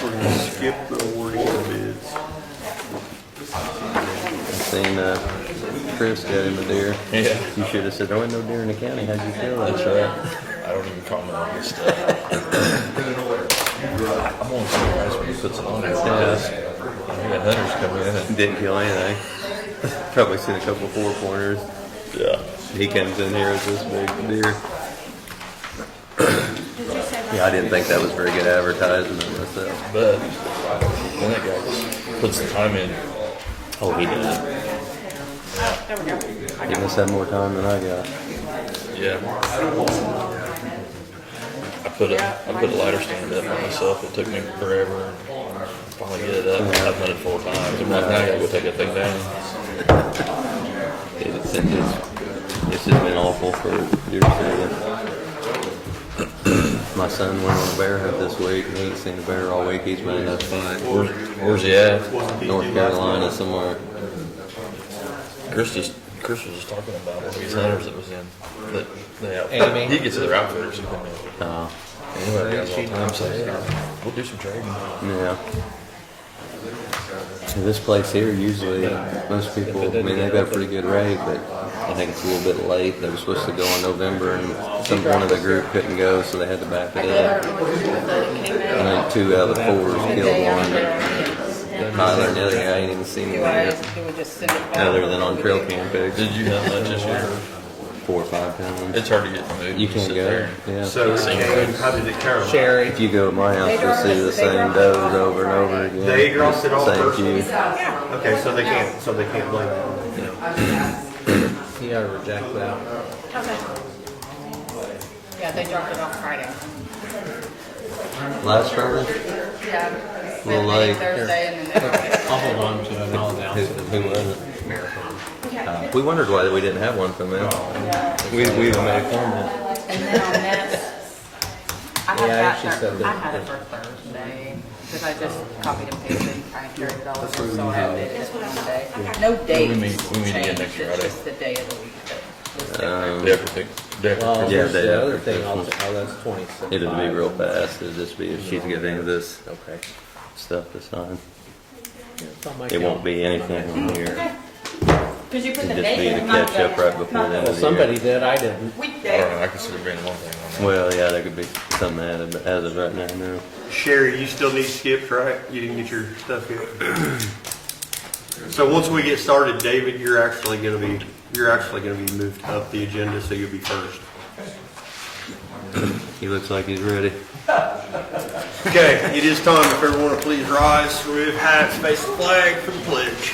We're going to skip the awarding of bids. I've seen Chris got him a deer. Yeah. You should have said, there ain't no deer in the county. How'd you feel? That's right. I don't even comment on this stuff. I'm only surprised when he puts it on there. Yeah. We had hunters come in. Didn't kill anything. Probably seen a couple 4-pointers. Yeah. He comes in here with this big deer. Yeah, I didn't think that was very good advertisement myself. But when that guy just puts the time in, Oh, he did. He must have more time than I got. yeah. I put a lighter stand up on myself. It took me forever. Finally get it up. I've done it 4 times. I'm like, now I gotta go take that thing down. It's just been awful for deer season. My son went on a bear hunt this week. He ain't seen a bear all week. He's been in that fight. Where's he at? North Carolina somewhere. Chris was just talking about one of these hunters that was in. Amy? He gets their outfitters. And Oh, anyway, guys all the time say, yeah, we'll do some trading. yeah. This place here, usually, most people, I mean, they've got a pretty good rate, but I think it's a little bit late. They were supposed to go in November, and one of the group couldn't go, so they had to back it up. I think 2 out of the 4s killed one. Tyler and the other guy ain't even seen him yet, other than on trail cam pics. Did you hunt much this year? 4 or 5 times. It's hard to get moved. You can't sit go. there. Yeah. So, how did it count? Sherry. If you go at my house, you'll see the same does over and over again. They dropped it off Same first? few. Okay, so they can't blame it. You gotta reject that. Okay. Yeah, they dropped it off Friday. Last Friday? Yeah. Little late. Thursday and then they dropped it. I'll hold on to it and I'll announce it. Who was it? Okay. We wondered why we didn't have one come in. We even made a comment. And then on this, I Yeah, had she that, said that- I had it for Thursday, because I just copied and pasted and kind of carried it all over, so I had it for Wednesday. No date. We meet again changed, next it's Friday. just the day of the week that was different. They have to pick. Well, Yeah, here's they the have other to thing, Christmas. that's 26. It'll be real fast. It'll just be if she's getting into this Okay. stuff to sign. It's on my It won't calendar. be anything from here. Because you put It'll the just be date to in catch up right before the end Well, of the somebody year. did, I didn't. I weekday. don't know. I consider being one thing on Well, yeah, there could be something added, but as of right now, no. Sherry, you still need skipped, right? You didn't get your stuff yet. So once we get started, David, you're actually gonna be moved up the agenda, so you'll be first. He looks like he's ready. Okay, it is time. If everyone will please rise, remove hats, face the flag for the pledge.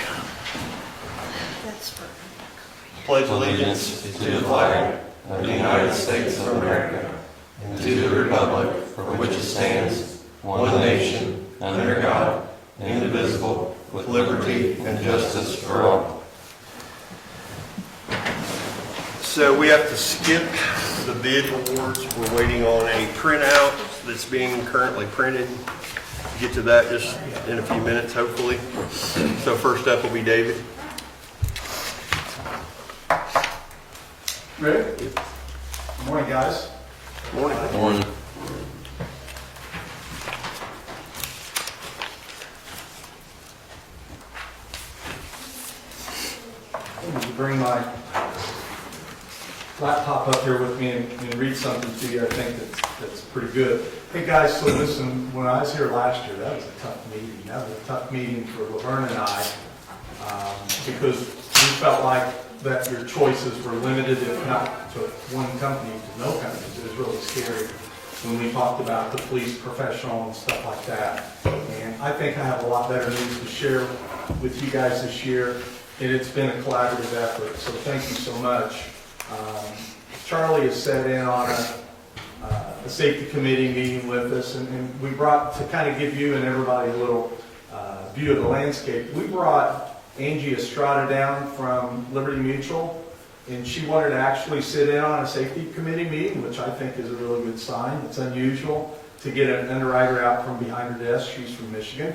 Pledge allegiance to the flag of the United States of America and to the republic for which it stands, one nation, under God, indivisible, with liberty and justice for all. So we have to skip the bid awards. We're waiting on a printout that's being currently printed. Get to that just in a few minutes, hopefully. So first up will be David. Ready? Good morning, guys. Morning. Morning. I'm going to bring my laptop up here with me and read something to you I think that's pretty good. Hey guys, so listen, when I was here last year, that was a tough meeting. That was a tough meeting for Laverne and I because we felt like that your choices were limited, if not to one company, to no companies. It was really scary when we talked about the police professional and stuff like that. And I think I have a lot better news to share with you guys this year. And it's been a collaborative effort, so thank you so much. Charlie has set in on a safety committee meeting with us, and we brought, to kind of give you and everybody a little view of the landscape, we brought Angie Estrada down from Liberty Mutual, and she wanted to actually sit in on a safety committee meeting, which I think is a really good sign. It's unusual to get an underwriter out from behind her desk. She's from Michigan.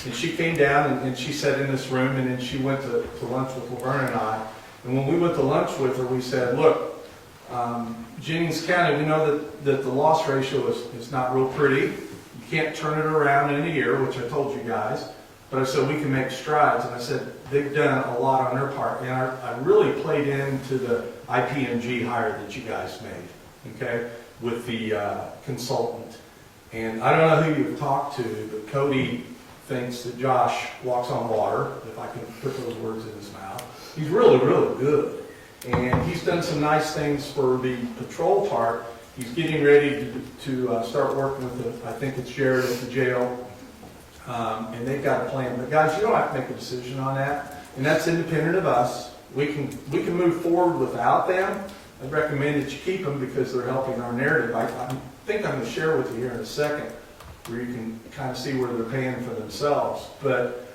And she came down and she sat in this room, and then she went to lunch with Laverne and I. And when we went to lunch with her, we said, look, Jennings County, we know that the loss ratio is not real pretty. can't turn it around in a year, which I told you guys, but I said we can make strides, and I said they've done a lot on their part, and I really played into the IPMG hire that you guys made, okay, with the consultant. And I don't know who you've talked to, but Cody thinks that Josh walks on water, if I can put those words in his mouth. He's really, really good. And he's done some nice things for the patrol part. He's getting ready to start working with I think it's Jared at the jail. And they've got a plan. But guys, you don't have to make a decision on that. And that's independent of us. We can move forward without them. I'd recommend that you keep them because they're helping our narrative. I think I'm going to share with you here in a second where you can kind of see where they're paying for themselves. But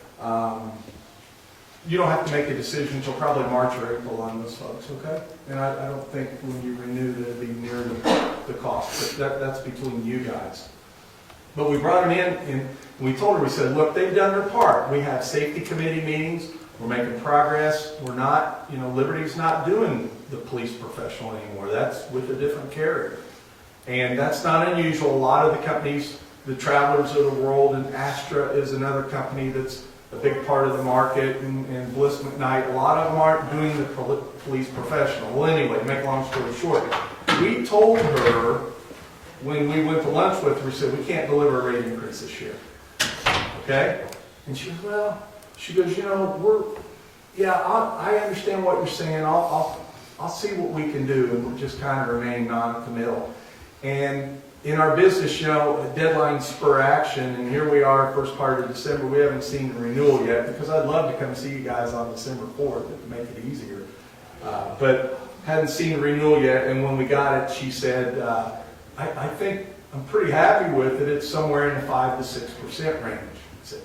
you don't have to make a decision until probably March or April on those folks, okay? And I don't think when you renew that it'd be near the cost. But that's between you guys. But we brought them in and we told her, we said, look, they've done their part. We have safety committee meetings. We're making progress. We're not, Liberty's not doing the police professional anymore. That's with a different carrier. And that's not unusual. A lot of the companies, the Travelers of the world, and Astra is another company that's a big part of the market, and Bliss McKnight, a lot of them aren't doing the police professional. Well, anyway, make a long story short, we told her when we went to lunch with her, we said, we can't deliver a rate increase this year. Okay? And she goes, well, I understand what you're saying. I'll see what we can do, and we'll just kind of remain non-committal. And in our business, deadline spur action, and here we are, first part of December. We haven't seen the renewal yet because I'd love to come see you guys on December 4th to make it easier. But hadn't seen the renewal yet, and when we got it, she said, I think I'm pretty happy with it. It's somewhere in the 5 to 6% range. I said,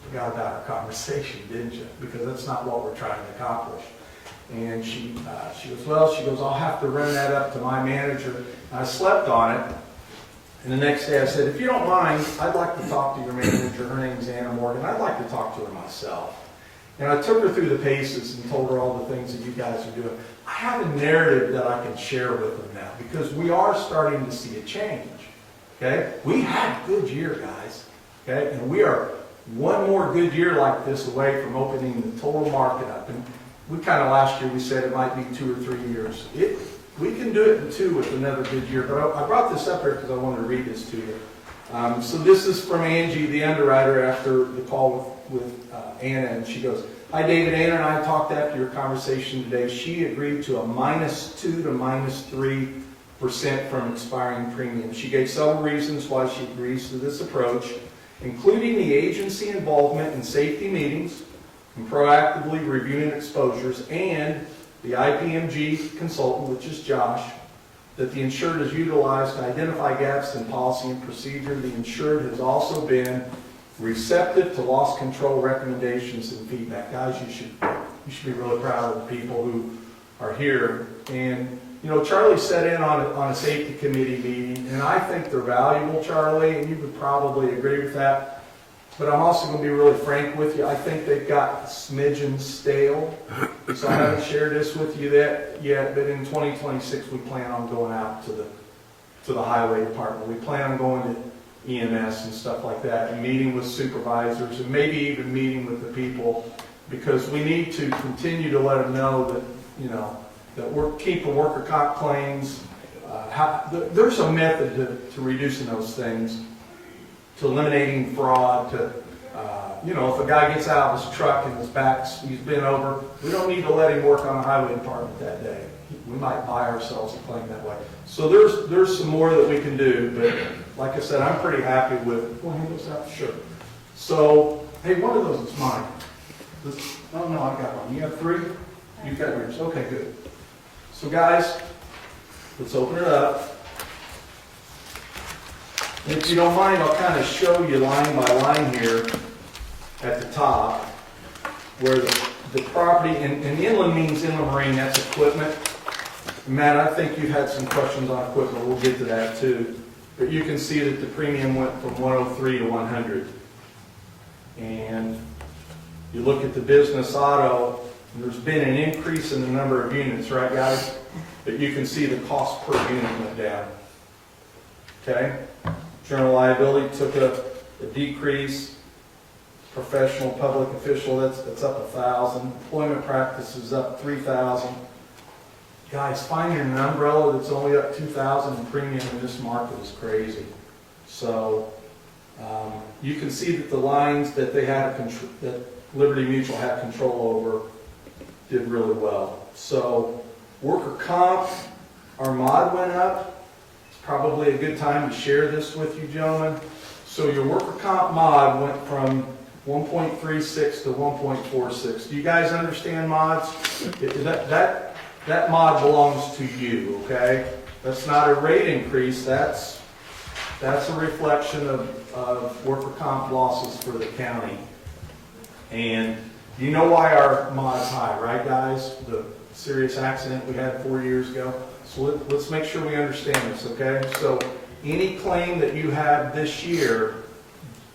forgot about our conversation, didn't you? Because that's not what we're trying to accomplish. And she goes, I'll have to run that up to my manager. And I slept on it. And the next day I said, if you don't mind, I'd like to talk to your manager. Her name's Anna Morgan. I'd like to talk to her myself. And I took her through the paces and told her all the things that you guys are doing. I have a narrative that I can share with them now because we are starting to see a change. Okay? We had a good year, guys. Okay? And we are one more good year like this away from opening the total market up. And we kind of last year, we said it might be 2 or 3 years. We can do it in 2 with another good year. But I brought this up here because I wanted to read this to you. So this is from Angie, the underwriter, after the call with Anna. And she goes, hi, David. Anna and I talked after your conversation today. She agreed to a -2 to -3% from expiring premium. She gave several reasons why she agrees to this approach, including the agency involvement in safety meetings and proactively reviewing exposures, and the IPMG consultant, which is Josh, that the insured has utilized to identify gaps in policy and procedure. The insured has also been receptive to loss control recommendations and feedback. Guys, you should be really proud of the people who are here. And Charlie sat in on a safety committee meeting, and I think they're valuable, Charlie, and you would probably agree with that. But I'm also going to be really frank with you. I think they've got a smidgen stale. So I haven't shared this with you yet, but in 2026 we plan on going out to the highway department. We plan on going to EMS and stuff like that, and meeting with supervisors, and maybe even meeting with the people, because we need to continue to let them know that, that we're keeping worker comp claims. There's a method to reducing those things, to eliminating fraud, to, if a guy gets out of his truck and he's been over, we don't need to let him work on the highway department that day. We might buy ourselves a claim that way. So there's some more that we can do, but like I said, I'm pretty happy with, well, he goes out, sure. So, hey, one of those is mine. Oh no, I got one. You have 3? You've got yours. Okay, good. So guys, let's open it up. And if you don't mind, I'll kind of show you line by line here at the top where the property, and inland means inland marine, that's equipment. Matt, I think you've had some questions on equipment. We'll get to that too. But you can see that the premium went from 103 to 100. And you look at the business auto, there's been an increase in the number of units, right guys? But you can see the cost per unit went down. Okay? General liability took a decrease. Professional public official, that's up 1,000. Employment practices up 3,000. Guys, finding an umbrella that's only up 2,000 in premium in this market is crazy. So you can see that the lines that they had that Liberty Mutual had control over did really well. So worker comp, our mod went up. It's probably a good time to share this with you, gentlemen. So your worker comp mod went from 1.36 to 1.46. Do you guys understand mods? That mod belongs to you, okay? That's not a rate increase. That's a reflection of worker comp losses for the county. And you know why our mod's high, right, guys? The serious accident we had 4 years ago. So let's make sure we understand this, okay? So any claim that you have this year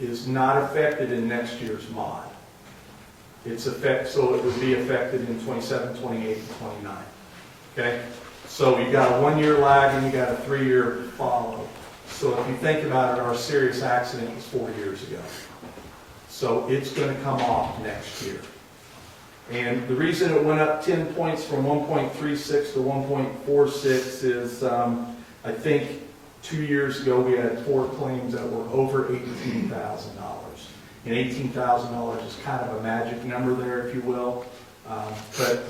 is not affected in next year's mod. So it would be affected in 27, 28, and 29. Okay? So you got a 1 year lag and you got a 3 year follow. So if you think about it, our serious accident was 4 years ago. So it's going to come off next year. And the reason it went up 10 points from 1.36 to 1.46 is I think 2 years ago we had 4 claims that were over $18,000. And $18,000 is kind of a magic number there, if you will. But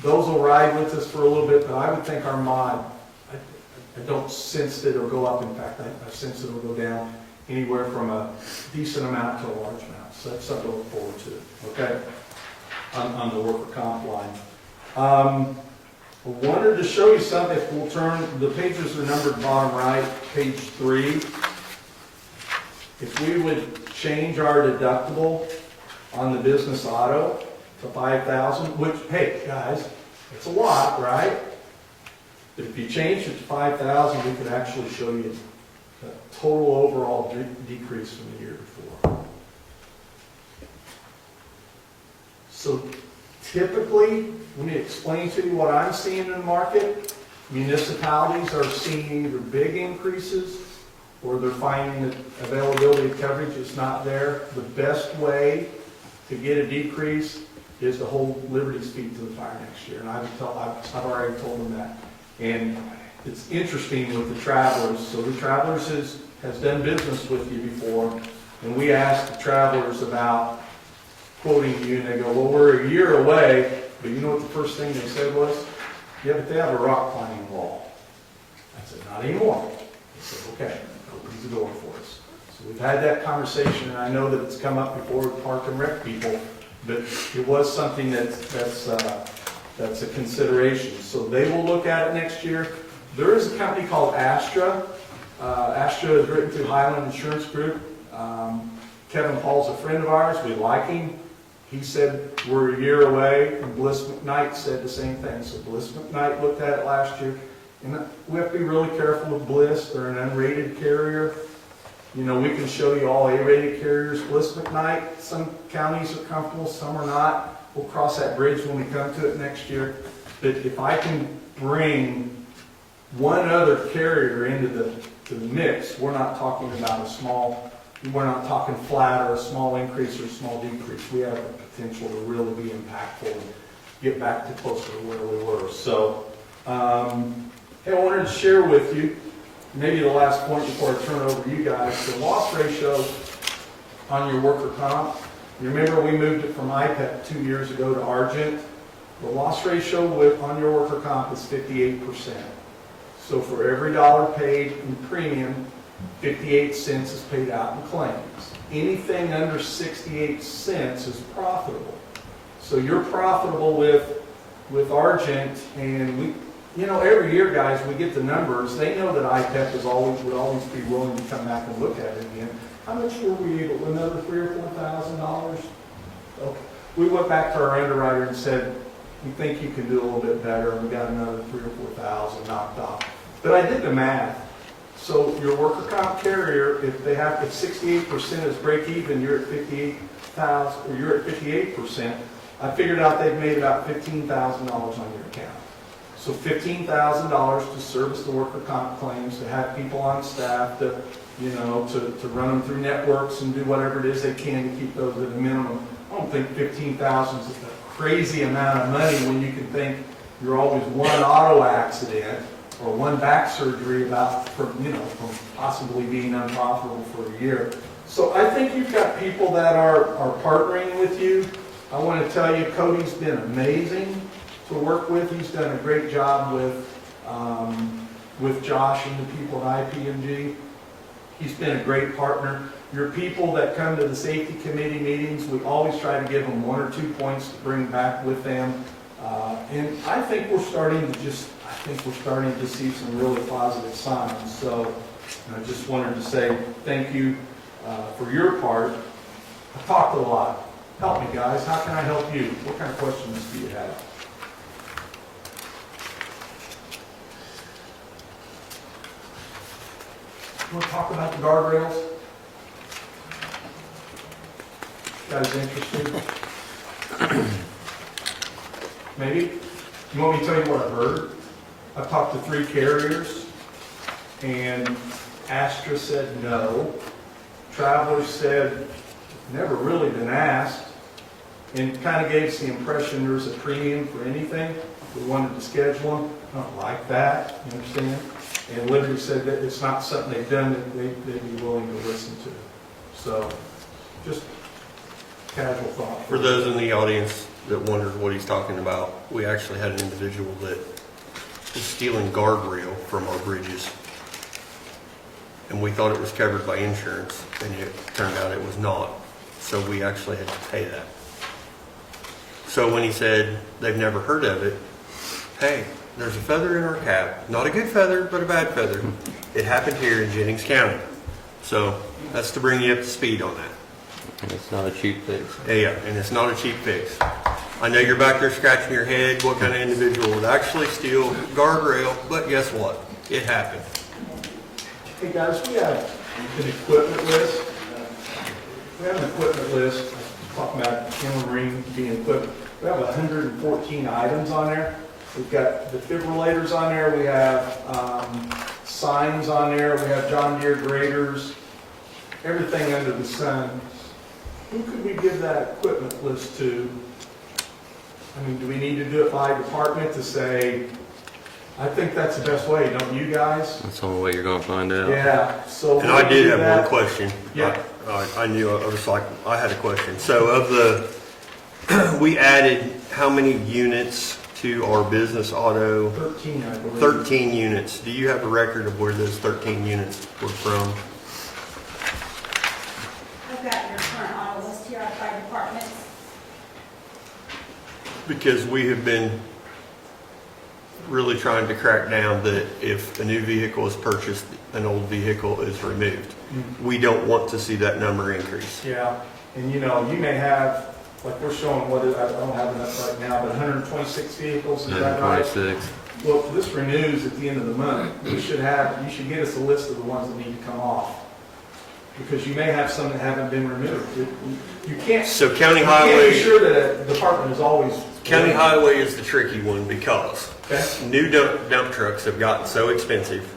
those will ride with us for a little bit, but I would think our mod, I don't sense it or go up. In fact, I sense it will go down anywhere from a decent amount to a large amount. So that's something to look forward to, okay, on the worker comp line. I wanted to show you something. If we'll turn, the pages are numbered bottom right, page 3. If we would change our deductible on the business auto to $5,000, which, hey, guys, it's a lot, right? But if you change it to $5,000, we could actually show you the total overall decrease from the year before. So typically, let me explain to you what I'm seeing in the market. Municipalities are seeing either big increases or they're finding that availability of coverage is not there. The best way to get a decrease is to hold Liberty's feet to the fire next year. And I've already told them that. And it's interesting with the Travelers. So the Travelers has done business with you before. And we asked the Travelers about quoting you, and they go, well, we're a year away. But you know what the first thing they said was? Yeah, but they have a rock climbing wall. I said, not anymore. They said, okay, opens the door for us. So we've had that conversation, and I know that it's come up before with Park and Rec people, but it was something that's a consideration. So they will look at it next year. There is a company called Astra. Astra is written through Highland Insurance Group. Kevin Paul's a friend of ours. We like him. He said we're a year away, and Bliss McKnight said the same thing. So Bliss McKnight looked at it last year. And we have to be really careful with Bliss. They're an unrated carrier. You know, we can show you all A-rated carriers. Bliss McKnight, some counties are comfortable, some are not. We'll cross that bridge when we come to it next year. But if I can bring one other carrier into the mix, we're not talking about we're not talking flat or a small increase or a small decrease. We have the potential to really be impactful and get back to closer to where we were. So, hey, I wanted to share with you, maybe the last point before I turn it over to you guys, the loss ratio on your worker comp. You remember we moved it from IPEP 2 years ago to Argent. The loss ratio on your worker comp is 58%. So for every dollar paid in premium, 58 cents is paid out in claims. Anything under 68 cents is profitable. So you're profitable with Argent, and we, you know, every year, guys, we get the numbers. They know that IPEP would always be willing to come back and look at it again. How much were we able? Another $3,000 or $4,000? Okay. We went back to our underwriter and said, we think you can do a little bit better, and we got another $3,000 or $4,000 knocked off. But I did the math. So your worker comp carrier, if 68% is break even, you're at 58,000, or you're at 58%. I figured out they've made about $15,000 on your account. So $15,000 to service the worker comp claims, to have people on staff, to run them through networks and do whatever it is they can to keep those at a minimum. I don't think 15,000 is a crazy amount of money when you can think you're always one auto accident or one back surgery from possibly being unprofitable for a year. So I think you've got people that are partnering with you. I want to tell you, Cody's been amazing to work with. He's done a great job with Josh and the people at IPMG. He's been a great partner. Your people that come to the safety committee meetings, we always try to give them 1 or 2 points to bring back with them. And I think we're starting to see some really positive signs. So I just wanted to say thank you for your part. I've talked a lot. Help me, guys. How can I help you? What kind of questions do you have? You want to talk about the guardrails? Guys interested? Maybe? You want me to tell you what I've heard? I've talked to 3 carriers, and Astra said no. Travelers said, never really been asked, and kind of gave us the impression there's a premium for anything. We wanted to schedule them. I don't like that, you understand? And Liberty said that it's not something they've done that they'd be willing to listen to. So, just casual thought. For those in the audience that wondered what he's talking about, we actually had an individual that was stealing guardrail from our bridges. And we thought it was covered by insurance, and it turned out it was not. So we actually had to pay that. So when he said they've never heard of it, hey, there's a feather in our cap. Not a good feather, but a bad feather. It happened here in Jennings County. So that's to bring you up to speed on that. And it's not a cheap fix. Yeah, and it's not a cheap fix. I know you're back there scratching your head, what kind of individual would actually steal guardrail, but guess what? It happened. Hey guys, we have an equipment list. We have an equipment list, talking about inland marine being equipment. We have 114 items on there. We've got defibrillators on there, we have signs on there, we have John Deere graders, everything under the sun. Who could we give that equipment list to? I mean, do we need to do it by department to say, I think that's the best way, don't you guys? That's the only way you're going to find out. Yeah, so. And I did do have that. one question. Yeah. I knew, I was like, I had a question. So of we added how many units to our business auto? 13, I believe. 13 units. Do you have a record of where those 13 units were from? I've got your current auto list here by departments. Because we have been really trying to crack down that if a new vehicle is purchased, an old vehicle is removed. We don't want to see that number increase. Yeah, and you may have, like we're showing, I don't have it up right now, but 126 vehicles, is that right? 126. Well, this renews at the end of the month. You should get us a list of the ones that need to come off. Because you may have some that haven't been removed. You can't. So county You can't highway, be sure that a department is always. county highway is the tricky one because Okay. new dump trucks have gotten so expensive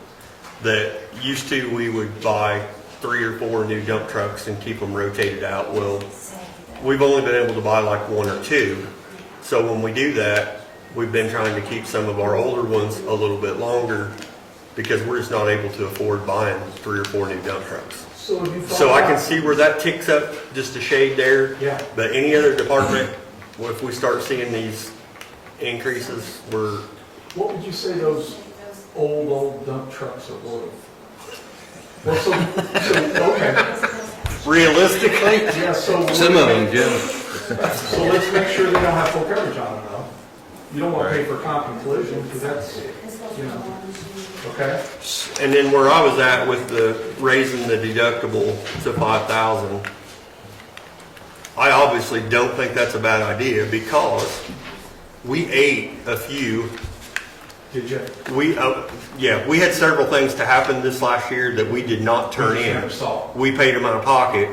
that used to we would buy 3 or 4 new dump trucks and keep them rotated out. Well, we've only been able to buy like 1 or 2. So when we do that, we've been trying to keep some of our older ones a little bit longer because we're just not able to afford buying 3 or 4 new dump trucks. So have you thought So I can about- see where that ticks up just a shade there. Yeah. But any other department, if we start seeing these increases, What would you say those old dump trucks are worth? Well, so okay. realistically, Yeah, so. Some of them, Jim. So let's make sure they don't have full coverage on them, though. You don't want to pay for comp and collision, because that's, okay? and then where I was at with the raising the deductible to 5,000, I obviously don't think that's a bad idea because we ate a few. Did you? We had several things to happen this last year that we did not turn in. Salt. We paid them out of pocket,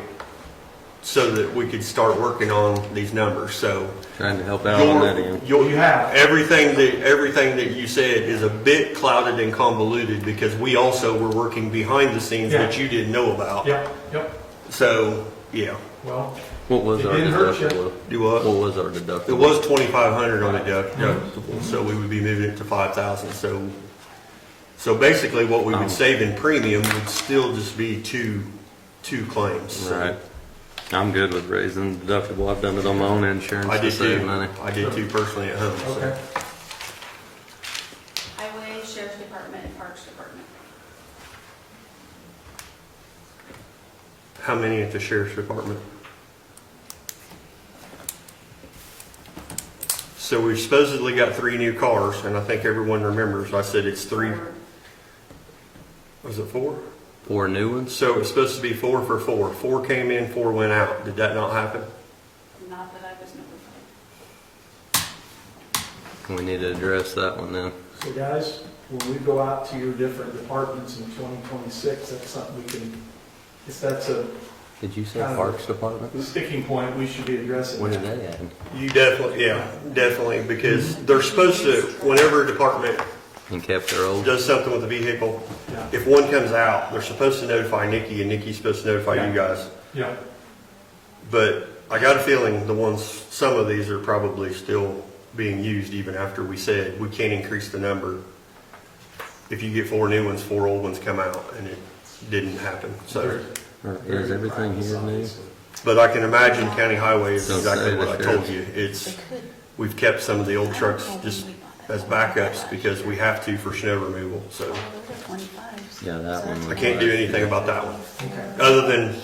so that we could start working on these numbers. So Trying to help out on that end. you have. everything that you said is a bit clouded and convoluted because we also were working behind the scenes that you didn't know about. Yep. So yeah, Well, What was It our didn't hurt you. deductible? do what? What was our deductible? It was 2,500 on the deductible, so we would be moving it to 5,000. So basically, what we would save in premium would still just be two claims. So Right. I'm good with raising the deductible. I've done it on my own insurance I to did save too. money. I did too personally at home. so. okay. Highway, Sheriff's Department, and Parks Department. How many at the sheriff's department? So we've supposedly got 3 new cars, and I think everyone remembers. I said it's 3. Was it 4? 4 new ones? So it was supposed to be 4 for 4. 4 came in, 4 went out. Did that not happen? Not that I was notified. We need to address that one then. So guys, when we go out to your different departments in 2026, that's something we can, that's a Did you say Kind of- Parks Department? sticking point we should be addressing. What did they add? You definitely, because they're supposed to, whenever a department And kept their old? does something with the vehicle, Yeah. if one comes out, they're supposed to notify Nikki, and Nikki's supposed to notify you guys. Yeah. But I got a feeling some of these are probably still being used even after we said we can't increase the number. If you get 4 new ones, 4 old ones come out, and it didn't happen. So, Or is everything here new? but I can imagine County Highway is Don't exactly say what I the told sheriff. you. We've kept some of the old trucks just as backups because we have to for snow removal. So Yeah, that one. I can't do anything about that one, Okay. other than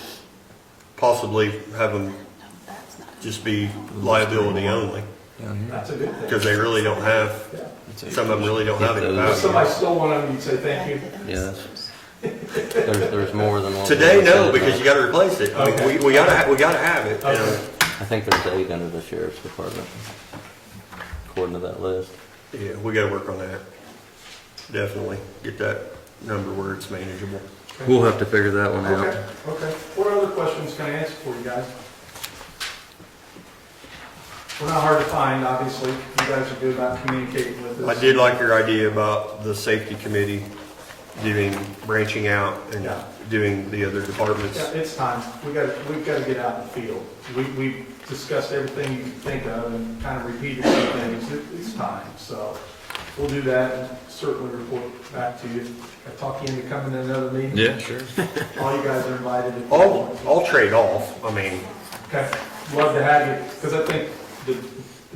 possibly have them just be liability only, That's a good thing. because they really don't have, Yeah. some of them really don't have any If value. somebody stole one of them, you'd say thank you. Yes. There's more than one. Today, no, because you gotta replace it. I mean, Okay. we gotta have it, you know. Okay. I think there's 8 under the sheriff's department, according to that list. Yeah, we gotta work on that. Definitely get that number where it's manageable. We'll have to figure that one out. Okay. What other questions can I answer for you guys? We're not hard to find, obviously. You guys are good about communicating with us. I did like your idea about the safety committee branching out and Yeah. doing the other departments. Yeah, it's time. We've got to get out in the field. We've discussed everything you can think of and kind of repeated some things. It's time. So we'll do that and certainly report back to you. I talk you into coming to another meeting. Yeah, sure. All you guys are invited. if you want. I'll trade off. I mean, Okay. Love to have you, because I think the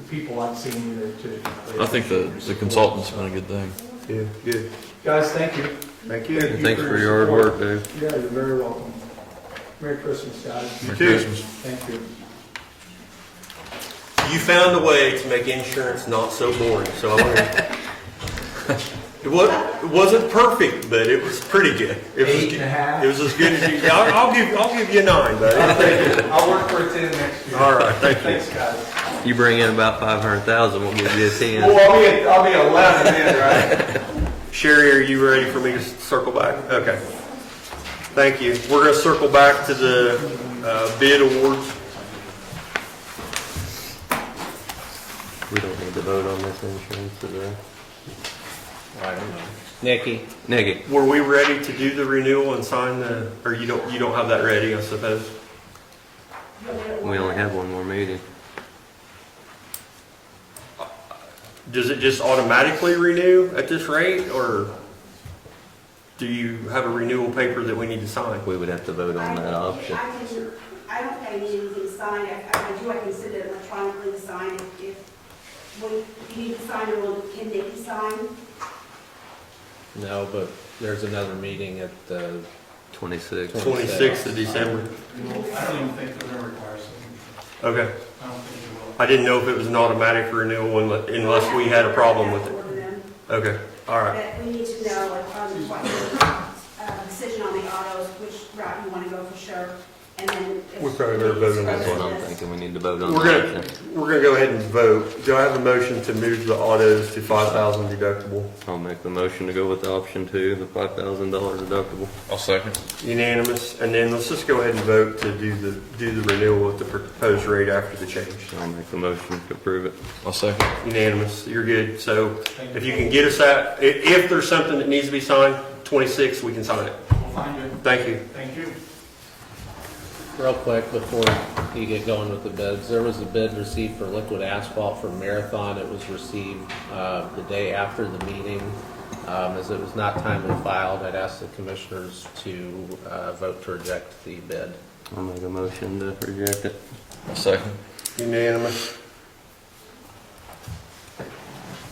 people like seeing you there too. I think the consultant's been a good thing. yeah, good. Guys, thank you. Thank you. Thanks for your hard work, Dave. Yeah, you're very welcome. Merry Christmas, guys. You Merry too. Christmas. Thank you. You found a way to make insurance not so boring, so I wanted. It wasn't perfect, but it was pretty good. It was 8.5. It was as good as you. I'll give you a 9, buddy. I'll work for a 10 next year. All right, thank you. Thanks, guys. You bring in about 500,000, we'll give you a 10. Well, I'll be 11 then, right? Sherry, are you ready for me to circle back? Okay. Thank you. We're going to circle back to the bid awards. We don't need to vote on this insurance today. I don't know. Nikki, Nikki, Were we ready to do the renewal and sign the? Or you don't have that ready, I suppose. we only have one more meeting. Does it just automatically renew at this rate, or do you have a renewal paper that we need to sign? We would have to vote on that option. I don't think I need anything signed. I can send it electronically to sign if you need to sign it, can Nikki sign? no, but there's another meeting at the, 26. 26th of December. I don't even think they're going to require something. Okay. I don't think they will. I didn't know if it was an automatic renewal unless we had a problem with it. Okay. All right. But we need to know what the decision on the autos, which route you want to go for sure. and then. if We probably better vote on That's this what I'm Yes. thinking. We need to vote on We're the gonna, option. we're gonna go ahead and vote. Do I have a motion to move the autos to 5,000 deductible? I'll make the motion to go with the option 2, the $5,000 deductible. I'll second. Unanimous, and then let's just go ahead and vote to do the renewal with the proposed rate after the change. I'll make the motion to approve it. I'll second. Unanimous, you're good. So if you can get us that, if there's something that needs to be signed, 26, we can sign it. We'll find it. Thank you. Thank you. Real quick, before you get going with the bids, there was a bid received for liquid asphalt from Marathon. It was received the day after the meeting. As it was not timely filed, I'd ask the commissioners to vote to reject the bid. I'll make a motion to reject it. I'll second. Unanimous.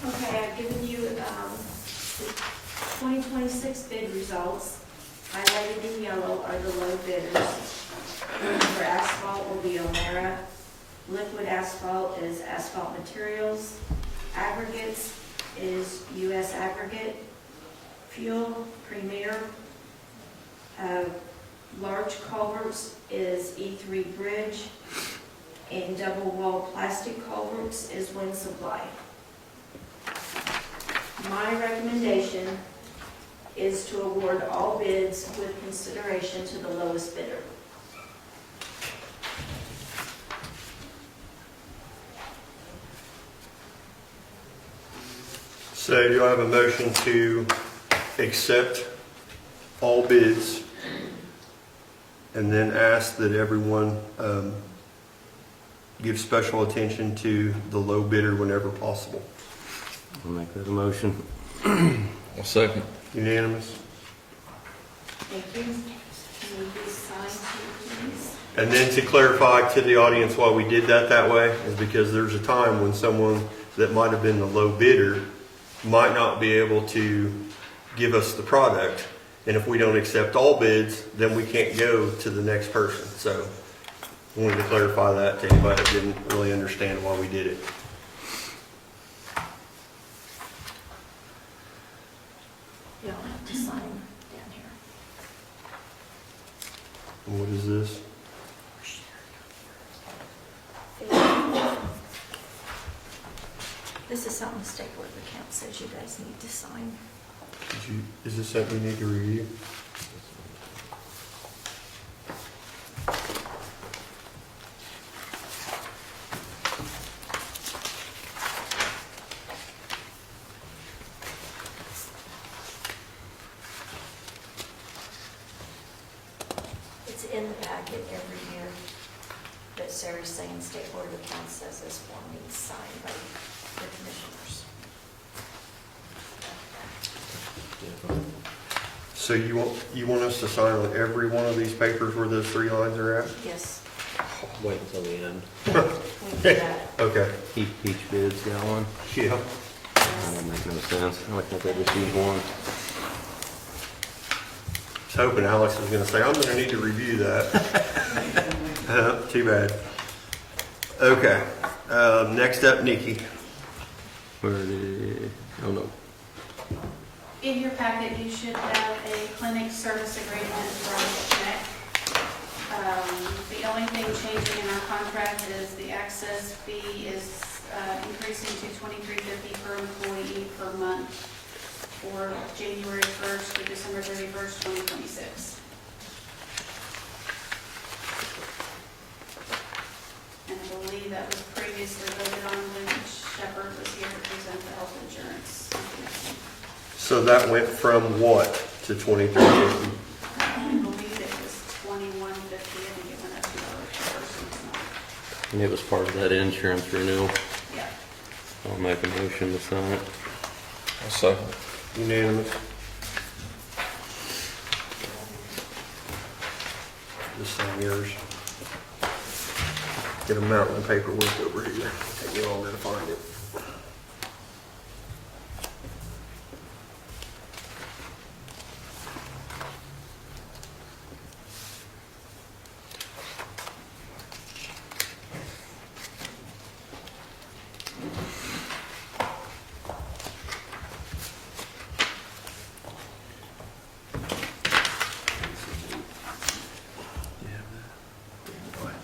Okay, I've given you the 2026 bid results. Highlighted in yellow are the low bidders. For asphalt will be O'Mara. Liquid asphalt is Asphalt Materials. Aggregates is US Aggregate. Fuel, Premier. Large culverts is E3 Bridge. And double wall plastic culverts is Wind Supply. My recommendation is to award all bids with consideration to the lowest bidder. So do I have a motion to accept all bids and then ask that everyone give special attention to the low bidder whenever possible? I'll make that a motion. I'll second. Unanimous? Thank you. Can you please sign too, please? And then to clarify to the audience why we did that way is because there's a time when someone that might have been the low bidder might not be able to give us the product. And if we don't accept all bids, then we can't go to the next person. So I wanted to clarify that to anybody that didn't really understand why we did it. You don't have to sign down here. And what is this? This is something the State Board of Accounts says you guys need to sign. Is this something we need to review? It's in the packet every year, but Sarah's saying State Board of Accounts says this form needs signed by the commissioners. So you want us to sign on every one of these papers where those 3 lines are at? Yes, Wait until the end. we do that. Okay. Each bid's got one. Yeah. That don't make no sense. I think they just use one. I was hoping Alex was going to say, I'm going to need to review that. Too bad. Okay. Next up, Nikki. Where did, oh no. In your packet, you should have a clinic service agreement from Connect. The only thing changing in our contract is the access fee is increasing to $23.50 per employee per month for January 1st to December 31st, 2026. And I believe that was previously voted on when Shepard was here to present the health insurance information. So that went from what to 2350? I believe it was $21.50. I think it went up $2 per person. And it was part of that insurance renewal. Yeah. I'll make a motion to sign it. I'll second. Unanimous. Just sign yours. Get a mountain of paperwork over here. Take me longer to find it.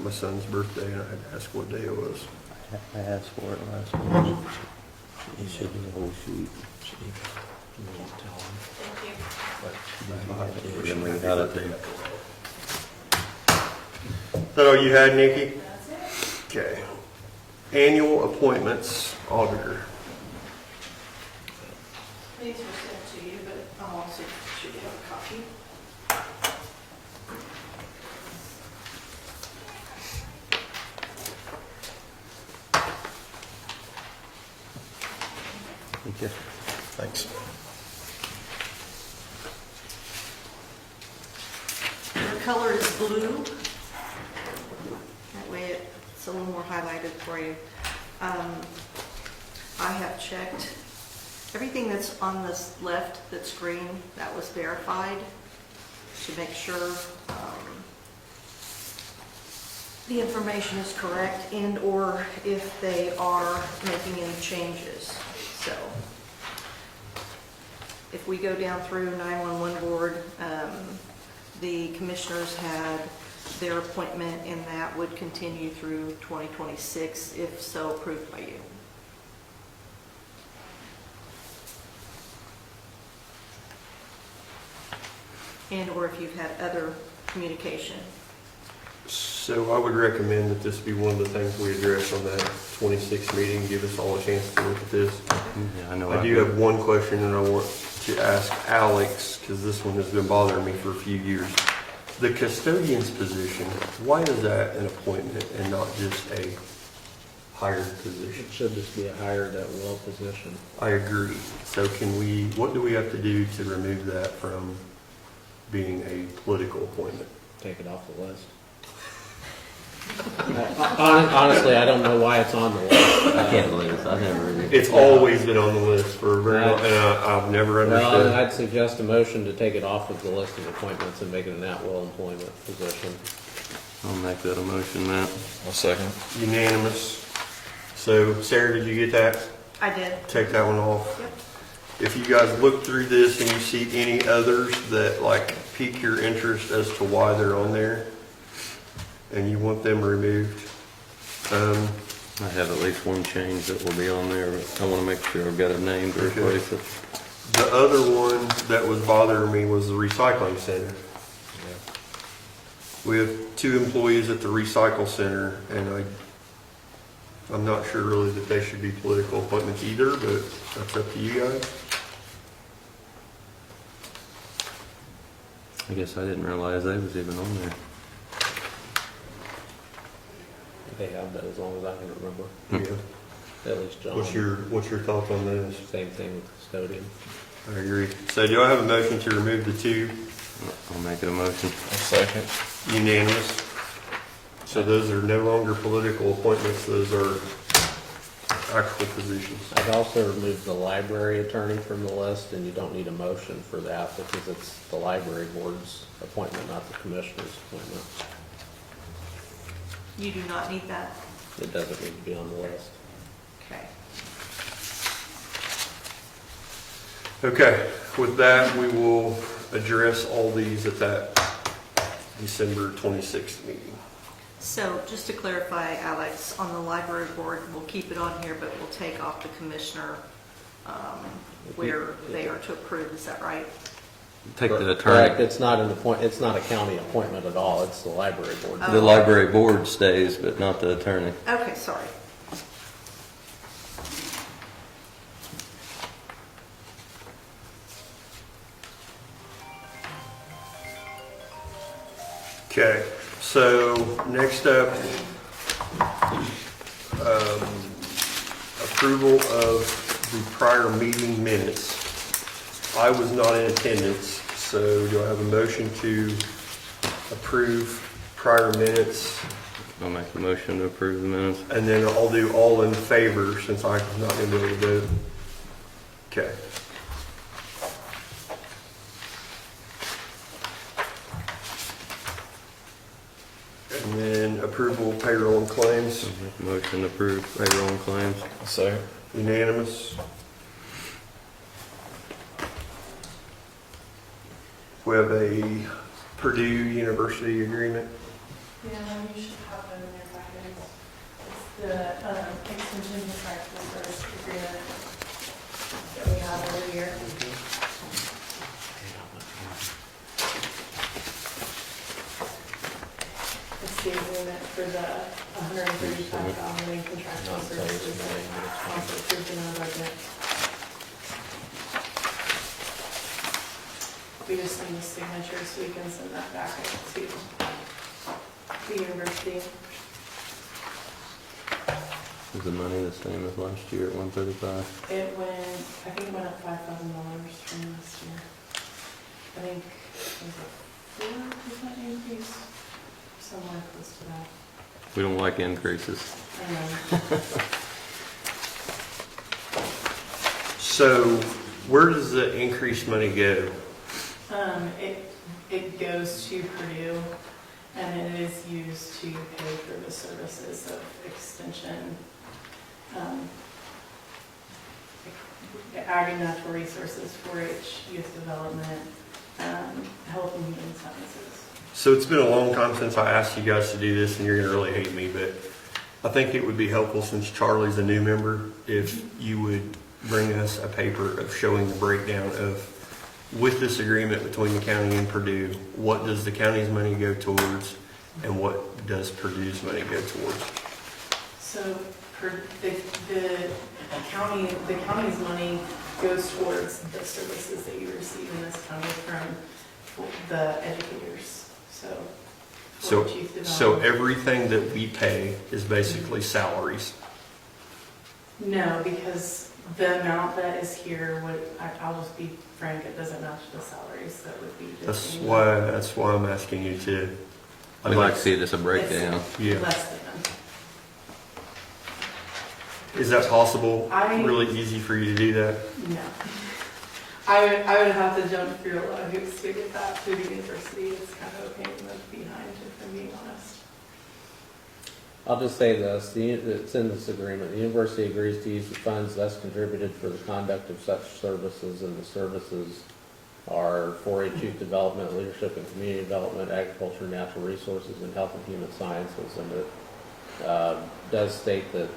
my son's birthday, and I had to ask what day it was. I asked for it last week. It should be a whole sheet. Thank you. Then we got it. Is that all you had, Nikki? Okay. Annual appointments, auditor. These were sent to you, but I'll also should you have a copy. Thank you. Thanks. The color is blue. That way it's a little more highlighted for you. I have checked everything that's on this left that's green, that was verified to make sure the information is correct and or if they are making any changes. So if we go down through 911 board, the commissioners had their appointment and that would continue through 2026 if so approved by you. And or if you've had other communication. So I would recommend that this be one of the things we address on that 26th meeting, give us all a chance to look at this. Yeah, I know. I do have one question that I want to ask Alex, because this one has been bothering me for a few years. The custodian's position, why is that an appointment and not just a hired position? It should just be a hired at will position. I agree. So what do we have to do to remove that from being a political appointment? Take it off the list. Honestly, I don't know why it's on the list. I can't believe it. I never really. It's always been on the list for a very long, and I've never Well, understood. I'd suggest a motion to take it off of the list of appointments and make it an at-will employment position. I'll make that a motion, Matt. I'll second. Unanimous. So Sarah, did you get that? I did. Take that one off. Yep. If you guys look through this and you see any others that like pique your interest as to why they're on there and you want them removed, I have at least one change that will be on there, but I want to make sure I've got a name to Okay. replace it. the other one that was bothering me was the recycling center. We have 2 employees at the recycle center, and I'm not sure really that they should be political appointments either, but that's up to you guys. I guess I didn't realize they was even on there. They have that as long as I can remember. Yeah. At least John. What's your thoughts on those? Same thing with custodian. I agree. So do I have a motion to remove the 2? I'll make it a motion. I'll second. Unanimous. So those are no longer political appointments, those are actual positions. I'd also remove the library attorney from the list, and you don't need a motion for that because it's the library board's appointment, not the commissioner's appointment. You do not need that. It doesn't need to be on the list. Okay. Okay, with that, we will address all these at that December 26th meeting. So just to clarify, Alex, on the library board, we'll keep it on here, but we'll take off the commissioner where they are to approve. Is that right? Take the Correct. attorney. It's not it's not a county appointment at all. It's the library board. The library board stays, but not the attorney. Okay, sorry. Okay, so next up, approval of the prior meeting minutes. I was not in attendance, so do I have a motion to approve prior minutes? I'll make a motion to approve the minutes. And then I'll do all in favor since I'm not going to be able to vote. Okay. And then approval of payroll and claims, I'll make a motion to approve payroll and claims. I'll second. unanimous. We have a Purdue University agreement. Yeah, you should have them in your packets. It's the extension contractual service agreement that we have every year. It's the agreement for the 135,000 in contractual services that also approved in our budget. We just need a signature so we can send that back to the university. Is the money the same as last year at 135? It went, I think it went up $5,000 from last year. I think it was a 4% increase, somewhere close to that. We don't like increases. I know. So where does the increased money go? It goes to Purdue, and it is used to pay for the services of extension, ag and natural resources, 4-H, youth development, health and human sciences. So it's been a long time since I asked you guys to do this, and you're gonna really hate me, but I think it would be helpful, since Charlie's a new member, if you would bring us a paper of showing the breakdown of, with this agreement between the county and Purdue, what does the county's money go towards, and what does Purdue's money go towards? So the county's money goes towards the services that you receive in this county from the educators. So Everything that we pay is basically salaries. No, because the amount that is here I'll just be frank, it doesn't match the salaries that would be. That's why I'm asking you to. We'd like to see just a breakdown. Yeah. Less than. Is that possible? Really easy for you to do that? No. I would have to jump through a lot of hoops to get that through the university. It's kind of a pain in the behind, if I'm being honest. I'll just say this, it's in this agreement. The university agrees to use the funds thus contributed for the conduct of such services, and the services are 4-H youth development, leadership and community development, agriculture, natural resources, and health and human sciences. And it does state that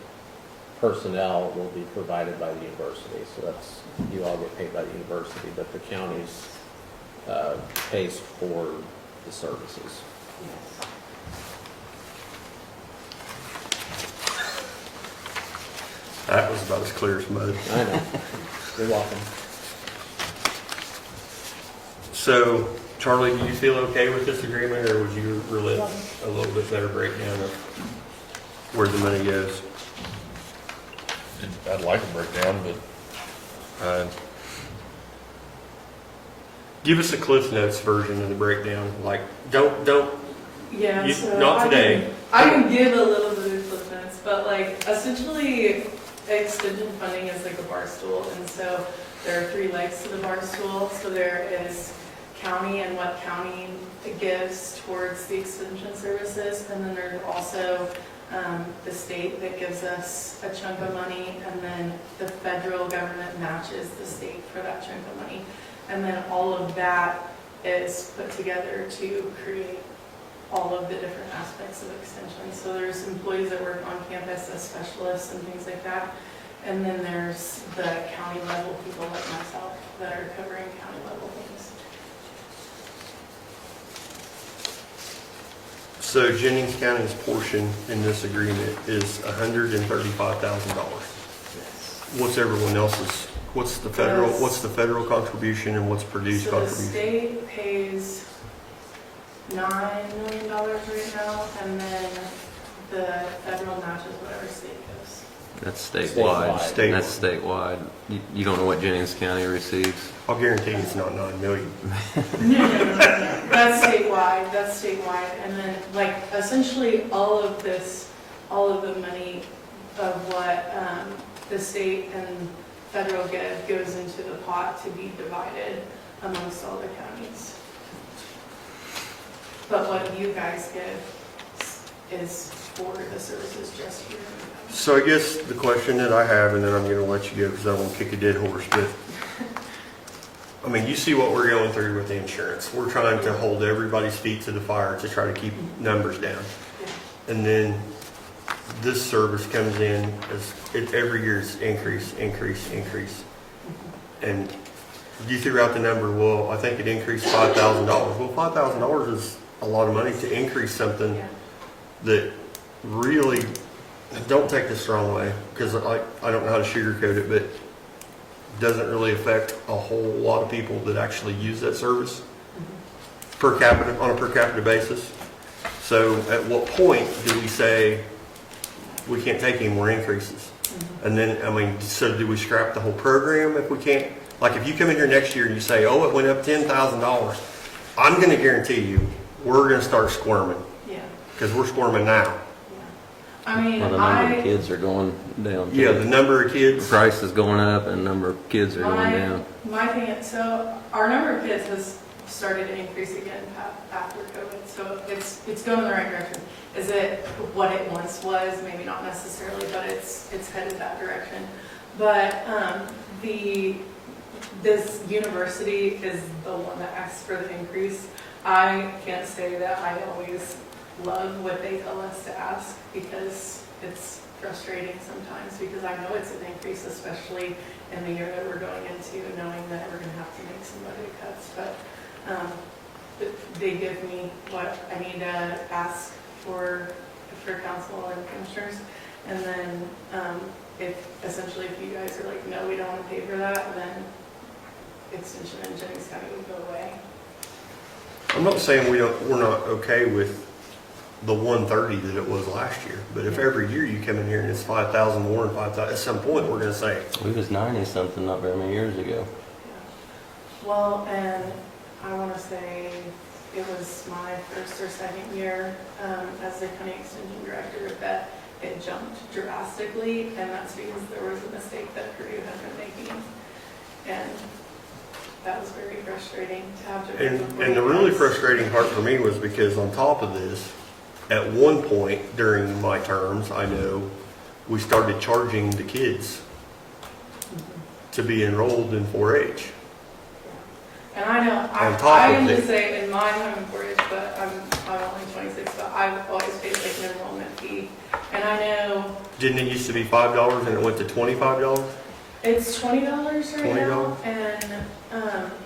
personnel will be provided by the university. So that's, you all get paid by the university, but the county's pays for the services. Yes. That was about as clear as mud. I know. You're welcome. So, Charlie, do you feel okay with this agreement, or would you really a little bit better breakdown of where the money goes? I'd like a breakdown, but Give us a Cliff Notes version of the breakdown. Like, don't. Yeah, You- so not today. I can give a little bit of cliff notes, but like essentially extension funding is like a bar stool, and so there are 3 legs to the bar stool. So there is county and what county gives towards the extension services, and then there's also the state that gives us a chunk of money, and then the federal government matches the state for that chunk of money. And then all of that is put together to create all of the different aspects of extension. So there's employees that work on campus as specialists and things like that. And then there's the county level people like myself that are covering county level things. So Jennings County's portion in this agreement is $135,000. Yes. What's everyone else's? What's the federal contribution, and what's Purdue's So the contribution? state pays $9 million right now, and then the federal matches whatever state gives. That's statewide. Statewide. That's statewide. You don't know what Jennings County receives? I'll guarantee it's not $9 million. No. That's statewide. And then, like, essentially all of the money of what the state and federal give goes into the pot to be divided amongst all the counties. But what you guys give is for the services just here. So I guess the question that I have, and then I'm going to let you go because I won't kick a dead horse, but I mean, you see what we're going through with the insurance. We're trying to hold everybody's feet to the fire to try to keep numbers down. And then this service comes in as every year's increase. And you threw out the number, well, I think it increased $5,000. Well, $5,000 is a lot of money to increase something that really, don't take this the wrong way, because I don't know how to sugarcoat it, but doesn't really affect a whole lot of people that actually use that service per capita, on a per capita basis. So at what point do we say we can't take any more increases? And then, I mean, so do we scrap the whole program if we can't? Like if you come in here next year and you say, oh, it went up $10,000, I'm going to guarantee you we're going to start squirming. Yeah. Because we're squirming now. I mean, Well, the number of kids are going down. Yeah, too. the number of The kids. price is going up and the number of kids are going down. My thing is, so our number of kids has started to increase again after COVID, so it's going in the right direction. Is it what it once was? Maybe not necessarily, but it's headed that direction. But this university is the one that asks for the increase. I can't say that I always love what they tell us to ask, because it's frustrating sometimes, because I know it's an increase, especially in the year that we're going into, knowing that we're going to have to make some budget cuts. But they give me what I need to ask for council and commissioners, and then if you guys are like, no, we don't want to pay for that, then extension in Jennings County would go away. I'm not saying we're not okay with the 130 that it was last year, but if every year you come in here and it's 5,000 more and 5,000, at some point we're going to say, We was 90 something not very many years ago. Well, and I want to say it was my first or second year as the county extension director that it jumped drastically, and that's because there was a mistake that Purdue had been making, and that was very frustrating to have to. and the really frustrating part for me was because on top of this, at one point during my terms, I know we started charging the kids to be enrolled in 4-H. And I know, I am just saying, in my home in 4-H, but I'm only 26, but I've always paid like an enrollment fee. And I know. Didn't it used to be $5 and it went to $25? It's $20 right now. $20? And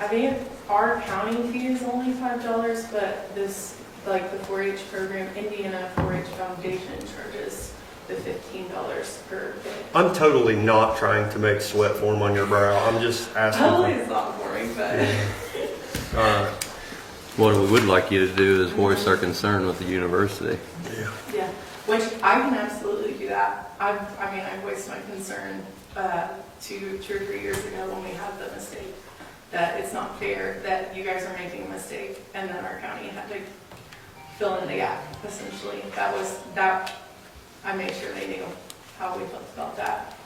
I think our county fee is only $5, but this, like the 4-H program, Indiana 4-H Foundation charges the $15 per kid. I'm totally not trying to make sweat form on your brow. I'm just asking. Totally it's not for me, but. What we would like you to do is voice our concern with the university. Yeah, which I can absolutely do that. I voiced my concern 2 or 3 years ago when we had the mistake, that it's not fair that you guys are making a mistake and then our county had to fill in the gap, essentially. That I made sure they knew how we felt about that,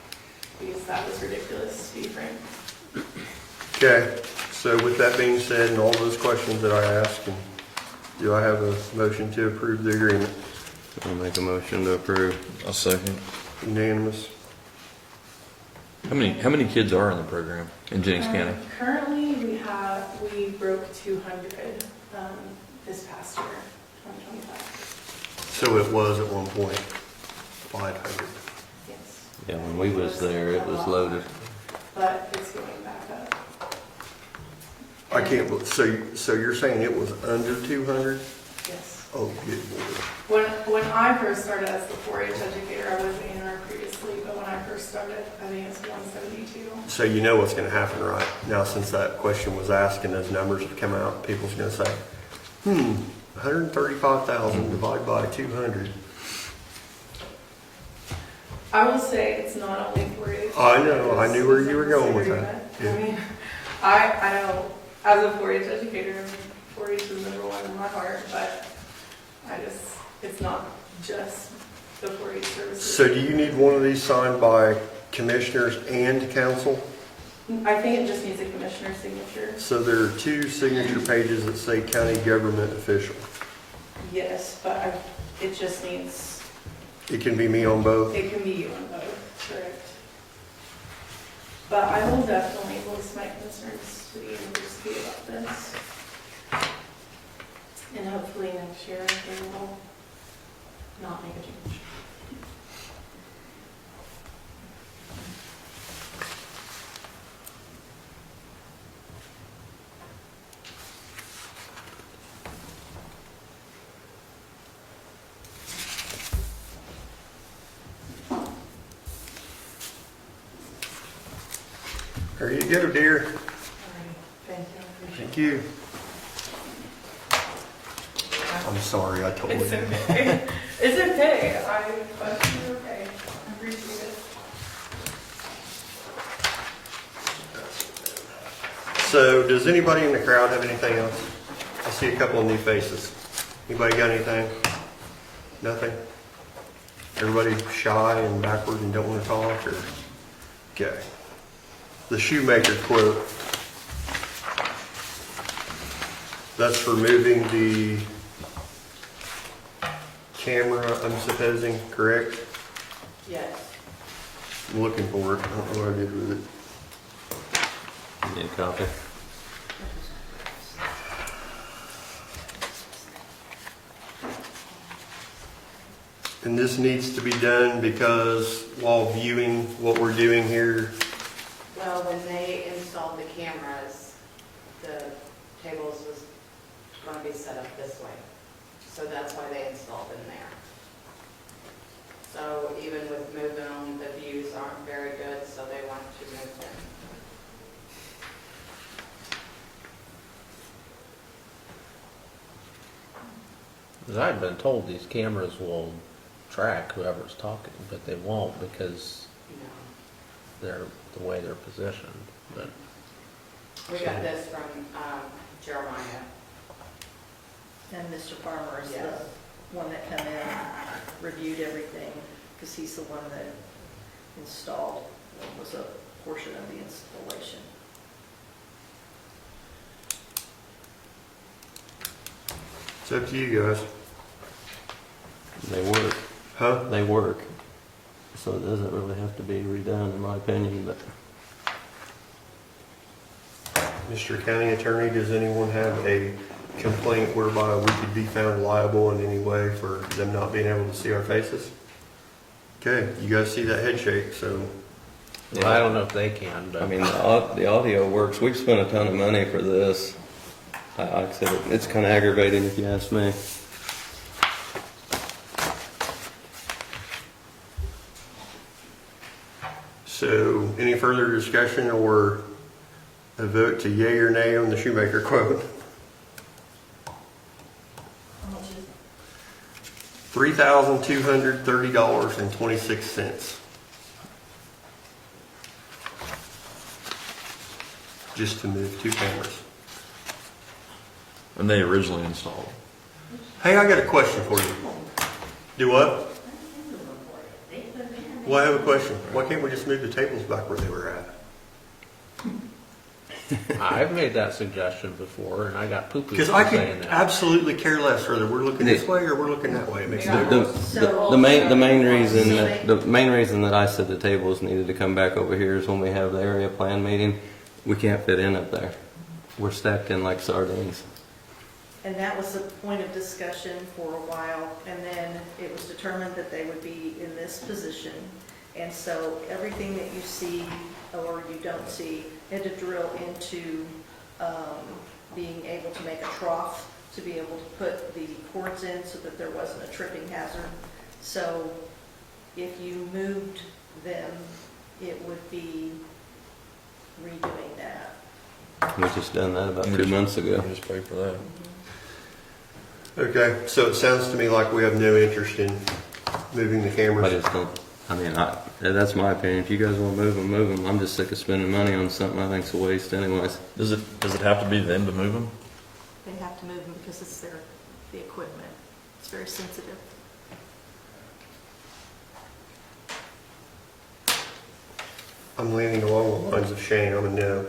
because that was ridiculous, to be frank. Okay, so with that being said and all those questions that I asked, do I have a motion to approve the agreement? I'll make a motion to approve. I'll second. Unanimous? How many kids are in the program in Jennings County? Currently, we broke 200 this past year, 2025. So it was at one point 500. Yes. Yeah, when we was there, it was loaded. But it's going back up. I can't, so you're saying it was under 200? Yes. Oh, good Lord. When I first started as the 4-H educator, I was A&R previously, but when I first started, I think it's 172. So you know what's going to happen, right? Now, since that question was asked and those numbers have come out, people's going to say, 135,000 divided by 200. I will say it's not only 4-H. I know, I knew where you were going with that. I mean, I know, as a 4-H educator, 4-H is number one in my heart, but it's not just the 4-H services. So do you need one of these signed by commissioners and council? I think it just needs a commissioner's signature. So there are 2 signature pages that say county government official. Yes, but it just needs, It can be me on both. it can be you on both, correct. But I will definitely voice my concerns to the university about this. And hopefully next year they will not make a change. There you go, dear. All right, thank you. I appreciate Thank you. I'm sorry I told it. It's you. okay. It's okay. You're okay. I appreciate it. So, does anybody in the crowd have anything else? I see a couple of new faces. Anybody got anything? Nothing? Everybody shy and backward and don't want to talk, or? Okay. The shoemaker quote. That's for moving the camera, I'm supposing, correct? Yes. I'm looking for it. I don't know what I did with it. Need a copy? And this needs to be done because while viewing what we're doing here, Well, when they installed the cameras, the tables was going to be set up this way. So that's why they installed them there. So even with moving them, the views aren't very good, so they want to move them. As I've been told, these cameras will track whoever's talking, but they won't because You know. they're the way they're positioned. But We got this from Jeremiah. And Mr. Farmer is Yes. the one that come in, reviewed everything, because he's the one that installed, was a portion of the installation. it's up to you guys. They work. Huh? They work. So it doesn't really have to be redone, in my opinion, but Mr. County Attorney, does anyone have a complaint whereby we could be found liable in any way for them not being able to see our faces? Okay, you guys see that head shake, so well, I don't know if they can, but I mean, the audio works. We've spent a ton of money for this. Like I said, it's kind of aggravating if you ask me. So, any further discussion or a vote to yay or nay on the shoemaker quote? How much is it? $3,230.26. Just to move 2 cameras. And they originally installed. Hey, I got a question for you. Do what? Well, I have a question. Why can't we just move the tables back where they were at? I've made that suggestion before, and I got poo-poo Because for I saying could that. absolutely care less whether we're looking this way or we're looking that way. It makes no difference. The main reason that I said the tables needed to come back over here is when we have the area plan meeting, we can't fit in up there. We're stacked in like sardines. And that was a point of discussion for a while, and then it was determined that they would be in this position. And so everything that you see or you don't see had to drill into being able to make a trough to be able to put the cords in so that there wasn't a tripping hazard. So if you moved them, it would be redoing that. We just done that about 2 months ago. Just pay for that. Okay, so it sounds to me like we have no interest in moving the I cameras. just don't. I mean, that's my opinion. If you guys want to move them, move them. I'm just sick of spending money on something I think's a waste, anyways. Does it have to be them to move them? They have to move them because it's the equipment. It's very sensitive. I'm leaning along the lines of Shane. I'm a no.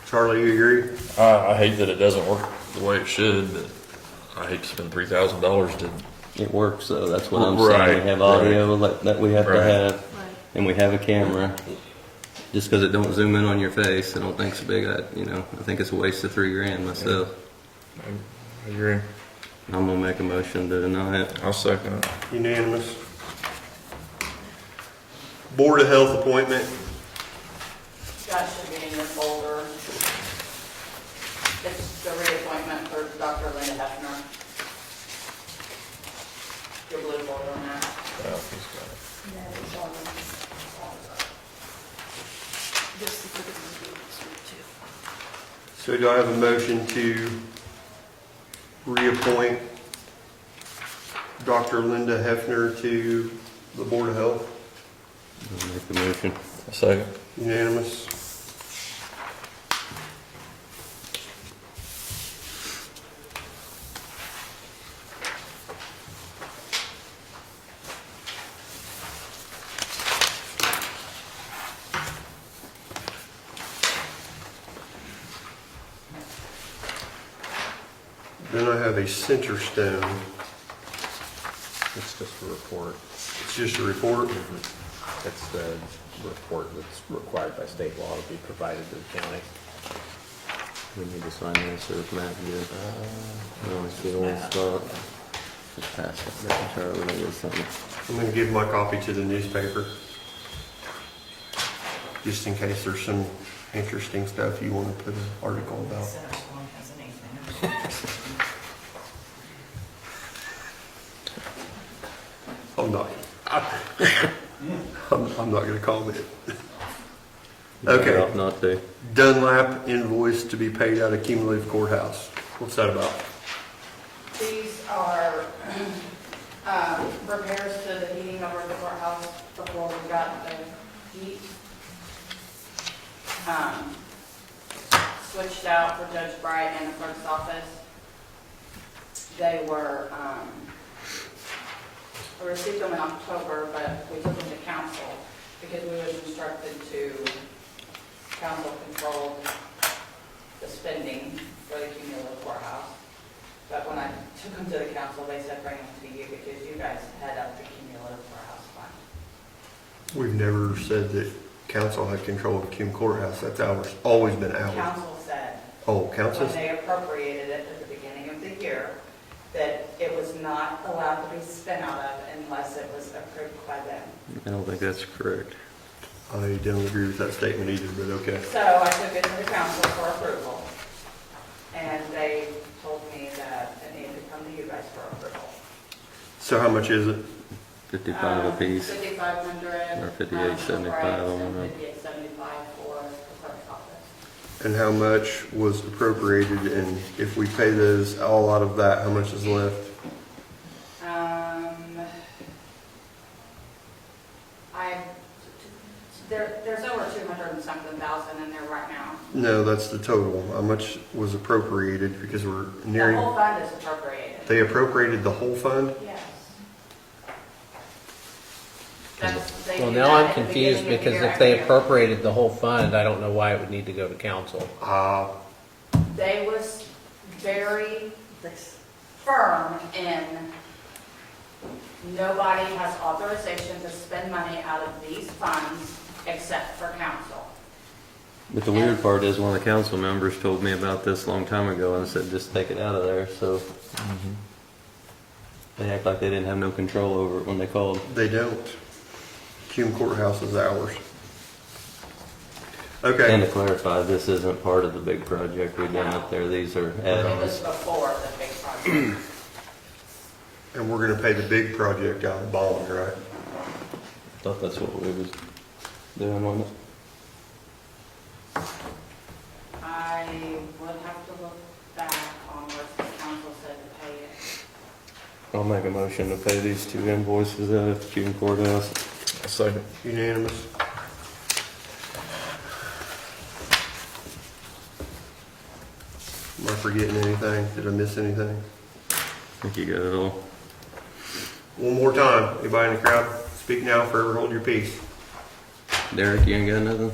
Charlie, you agree? I hate that it doesn't work the way it should, but I hate to spend $3,000 to. It works, though. That's what I'm Right, saying. We have audio that we have to right. have, Right. and we have a camera. Just because it don't zoom in on your face, I don't think it's big. I think it's a waste of $3,000 myself. I agree. I'm gonna make a motion to deny it. I'll second it. Unanimous. Board of Health appointment. That should be in your folder. It's the reappointment for Dr. Linda Hefner. Your blue folder on that. Yeah, he's got it. So do I have a motion to reappoint Dr. Linda Hefner to the Board of Health? I'll make the motion. I'll second. Unanimous. Then I have a center stone. It's just a report. It's just a report. It's the report that's required by state law to be provided to the county. We need to sign this, or if Matt did. No, it's the old spot. Just pass it. Charlie, we need something. I'm going to give my copy to the newspaper, just in case there's some interesting stuff you want to put an article about. I'm not. I'm not going to comment. Better Okay. off not to. Dunlap invoice to be paid out of cumulative courthouse. What's that about? These are repairs to the heating over at the courthouse before we got the heat. Switched out for Judge Bright and the clerk's office. They were, we received them in October, but we took them to council because we were instructed to council control the spending for the cumulative courthouse. But when I took them to the council, they said bring them to you because you guys head up the cumulative courthouse fund. We've never said that council had control of the cum courthouse. That's ours. Always been ours. Council said, Oh, council. when they appropriated it at the beginning of the year, that it was not allowed to be spent out of unless it was approved by them. I don't think that's correct. I don't agree with that statement either, but okay. So I took it to the council for approval, and they told me that it needed to come to you guys for approval. So how much is it? 55 apiece. 5,500. Or 58.75 on one. 58.75 for the clerk's office. And how much was appropriated? And if we pay those all out of that, how much is left? There's over 200 and something thousand in there right now. No, that's the total. How much was appropriated? Because we're The nearing. whole fund is appropriated. They appropriated the whole fund? Yes. They Well, do now that I'm at the confused beginning of the because year if they every year. appropriated the whole fund, I don't know why it would need to go to council. They was very firm in nobody has authorization to spend money out of these funds except for council. But the weird part is one of the council members told me about this a long time ago and said just take it out of there. So they act like they didn't have no control over it when they called. They don't. Cum courthouse is ours. And Okay. to clarify, this isn't part of the big project we've done up there. These are It was add-ons. before the big project. And we're going to pay the big project out of bond, right? I thought that's what we was doing on it. I would have to look back on what the council said to pay it. I'll make a motion to pay these two invoices out of June courthouse. I'll second. Unanimous. Am I forgetting anything? Did I miss anything? I think you got it all. One more time. Anybody in the crowd? Speak now, forever hold your peace. Derek, you ain't got nothing?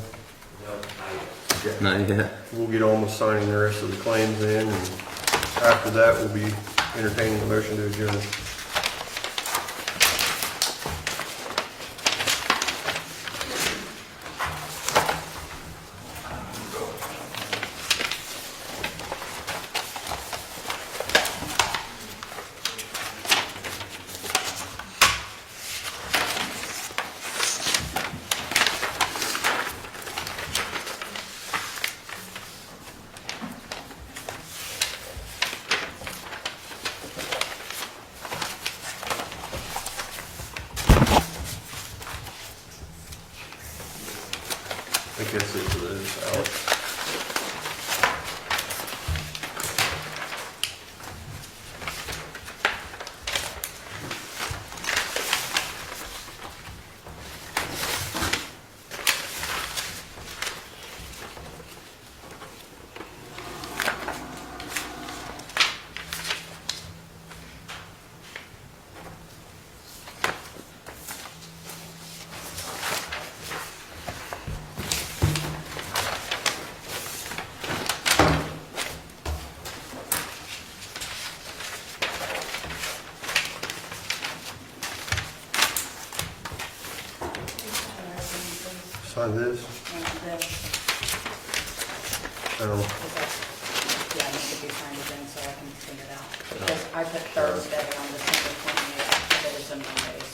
Not yet. We'll get on with signing the rest of the claims in, and after that, we'll be entertaining a motion to adjourn. guess it's this, Alex. Sign this. And this, Oh, yeah, it needs to be signed again so I can send it out. Because I put Thursday on December 28th, but it's a Monday, so.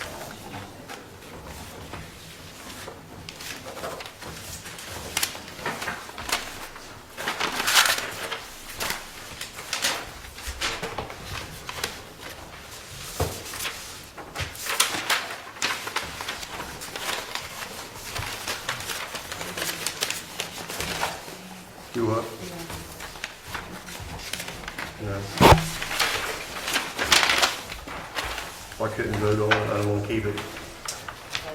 do what? No. I couldn't vote on it, I don't want to keep it. So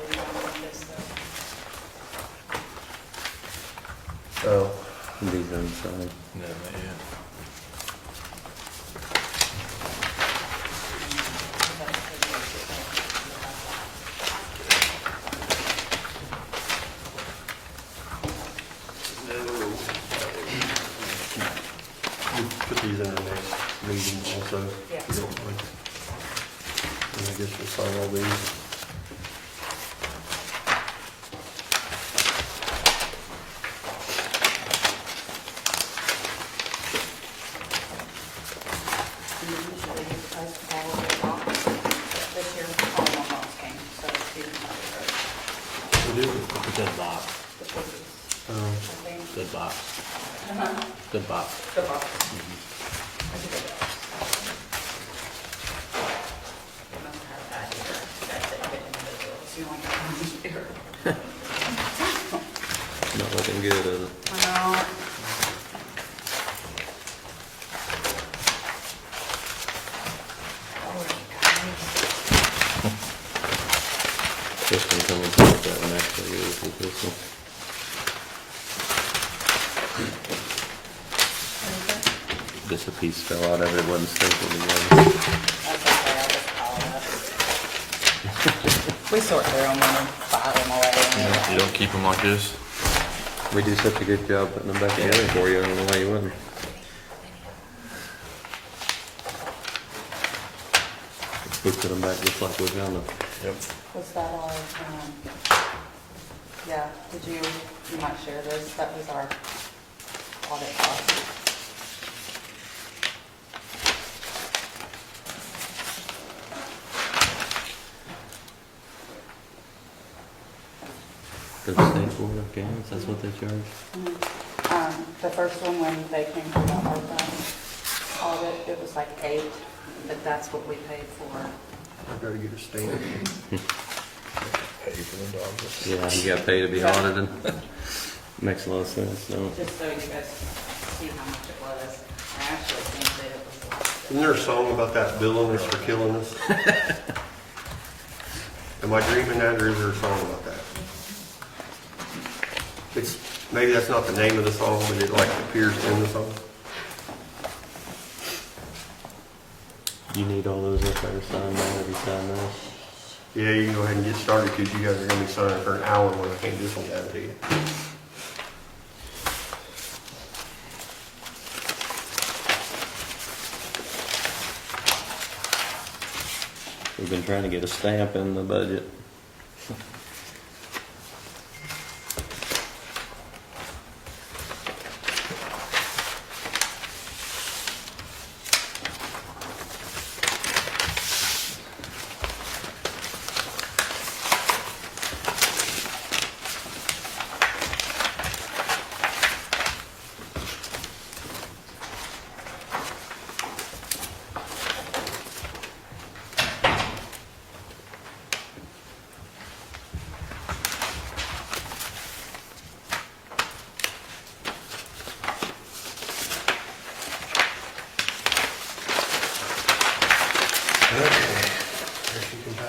you don't want this, Oh, These inside. No, not yet. you put these in our next meeting also. Yeah. If you don't mind. And I guess we'll sign all these. Usually you guys call it off. This year, all of them all came, so Stephen had We do. Good box, the cookies. Um, I think. good box, Uh-huh. good box. The box. That's a good box. You must have that here. That's it, good individuals. You want that here. Not looking good, is it? I know. This one coming through with that one actually is with this one. Just a piece fell out of it, wasn't stapled together. That's okay, I'll just call it. We sort through them and file them away. You don't keep them like this? We do such a good job putting them back together for you, I don't know why you wouldn't. We put them back just like we've done them. Yep. Was that our, yeah, did you might share this? That was our audit cost. For the state board of accounts, that's what they charge? The first one, when they came for the ARPA audit, it was like 8, but that's what we paid for. I've got to get a stamp. Pay for them dogs. Yeah, you got paid to be audited. Makes a lot of sense, don't it? Just so you guys see how much it was. I actually think that it was less Isn't there a song about that billing us for killing us? Am I dreaming that, or is there a song about that? It's, maybe that's not the name of the song, but it like appears in the song. You need all those up there signed now, every sign now. Yeah, you can go ahead and get started, because you guys are going to be signing for an hour when I can't just one down to you. We've been trying to get a stamp in the budget.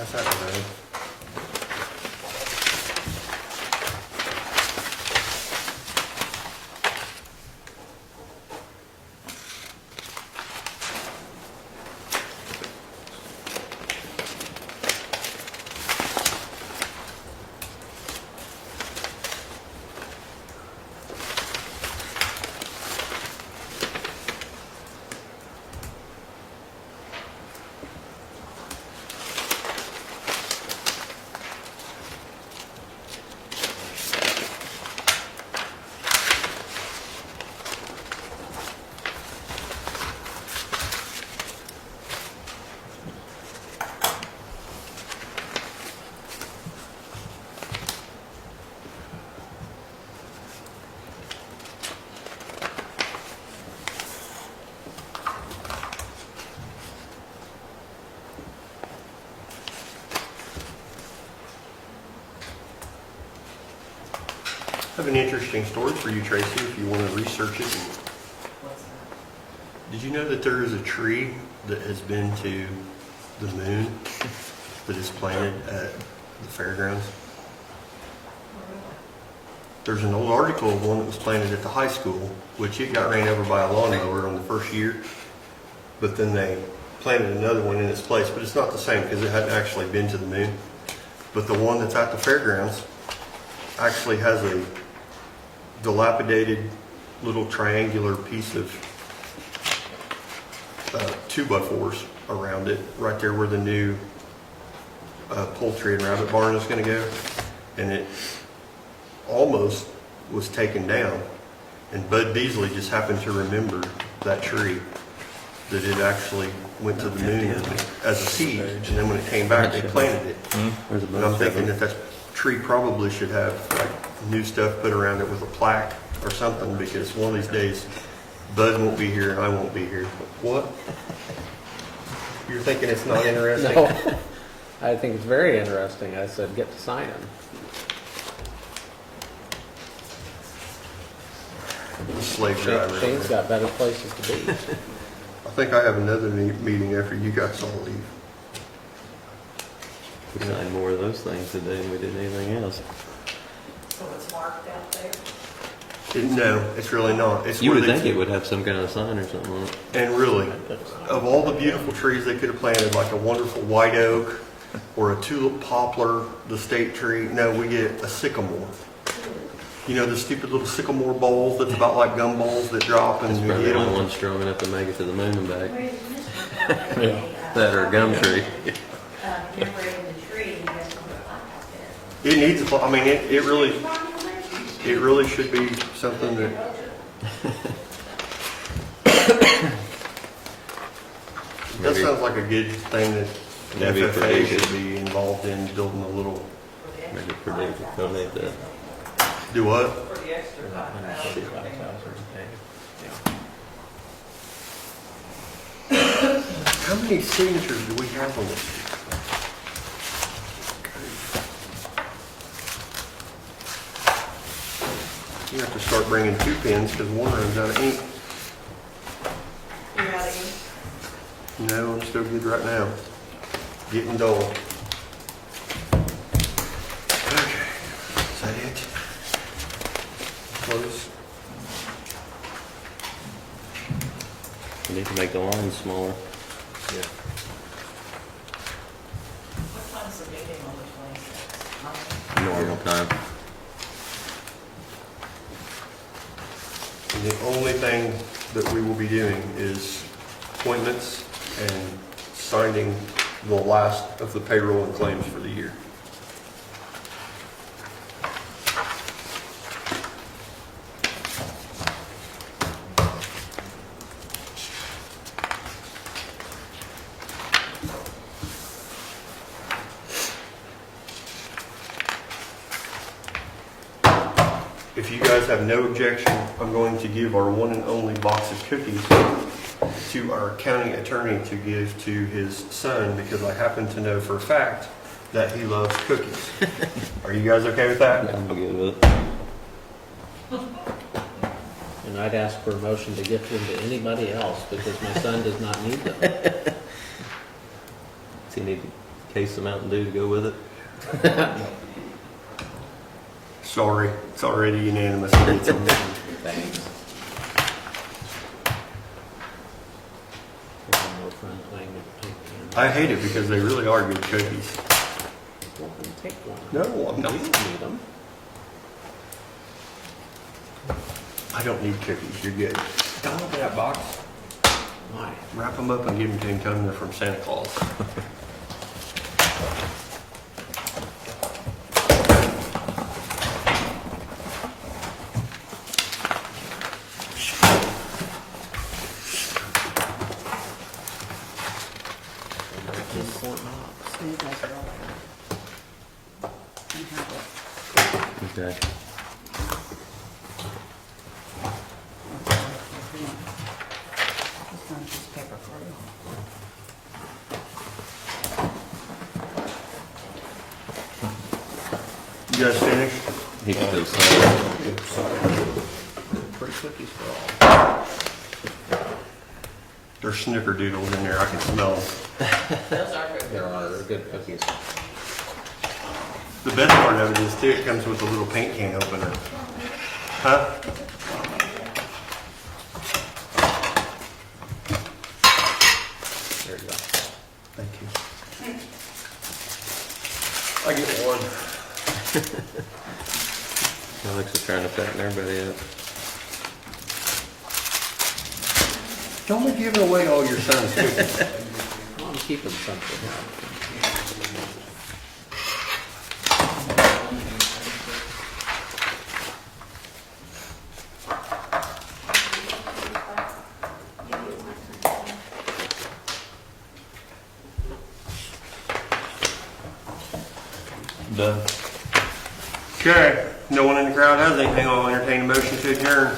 Pass that around. I have an interesting story for you, Tracy, if you want to research it. Did you know that there is a tree that has been to the moon that is planted at the fairgrounds? There's an old article of one that was planted at the high school, which it got ran over by a lawnmower on the first year, but then they planted another one in its place, but it's not the same because it hadn't actually been to the moon. But the one that's at the fairgrounds actually has a dilapidated little triangular piece of 2x4s around it, right there where the new poultry and rabbit barn is going to go. And it almost was taken down. And Bud Beasley just happened to remember that tree, that it actually went to the moon as a seed. And then when it came back, they planted it. And I'm thinking that that tree probably should have like new stuff put around it with a plaque or something, because one of these days Bud won't be here and I won't be here. What? You're thinking it's not interesting? No, I think it's very interesting. I said, get to sign them. The slave driver. Shane's got better places to be. I think I have another meeting after you guys all leave. We signed more of those things today than we did anything else. So it's marked out there. No, it's really not. It's You where would they- think it would have some kind of sign or something on it. And really, of all the beautiful trees they could have planted, like a wonderful white oak or a tulip poplar, the state tree, no, we get a sycamore. You know, the stupid little sycamore bowls that's about like gumballs that drop and It's you probably get the only them. one strong enough to make it to the moon and back. Yeah. That or a gum tree. Commemorating the tree, you guys want to put out there. It needs a, I mean, it really should be something that. That Maybe- sounds like a good thing that Maybe FFA predict should it. be involved in building a little, Maybe predict it, donate that. do what? How many signatures do we have on this? You have to start bringing 2 pens because one runs out of ink. You're out of ink. No, I'm still good right now. Getting dull. Okay, is that it? Close. You need to make the lines smaller. Yeah. What time's the meeting on the 26th? Normal time. And the only thing that we will be doing is appointments and signing the last of the payroll and claims for the year. If you guys have no objection, I'm going to give our one and only box of cookies to our county attorney to give to his son, because I happen to know for a fact that he loves cookies. Are you guys okay with that? I'm good with it. And I'd ask for a motion to give them to anybody else because my son does not need them. Does he need case of Mountain Dew to go with it. Sorry, it's already unanimous. Thanks. Having more fun playing with paint cans. I hate it because they really are good cookies. Well, then take one. No, I'm You not. don't need them. I don't need cookies. You're good. Don't look at that box. Why? Wrap them up and give them to him. Tell him they're from Santa Claus. Just Fort Knox. So you guys are all there. And have it. Okay. This one's just paper for you. You guys finished? He can go sign. Free cookies for all. There's snickerdoodles in there. I can smell them. Those are good. There are, they're good cookies. The best part of it is too, it comes with a little paint can opener. Huh? There you go. Thank you. I get one. Alex is trying to fatten everybody up. Don't be giving away all your son's cookies. Well, I'm keeping something. Done. Okay, no one in the crowd has anything. I'll entertain a motion to adjourn.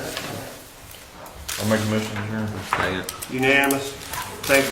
I'll make a motion to adjourn. Second. Unanimous. Thank you.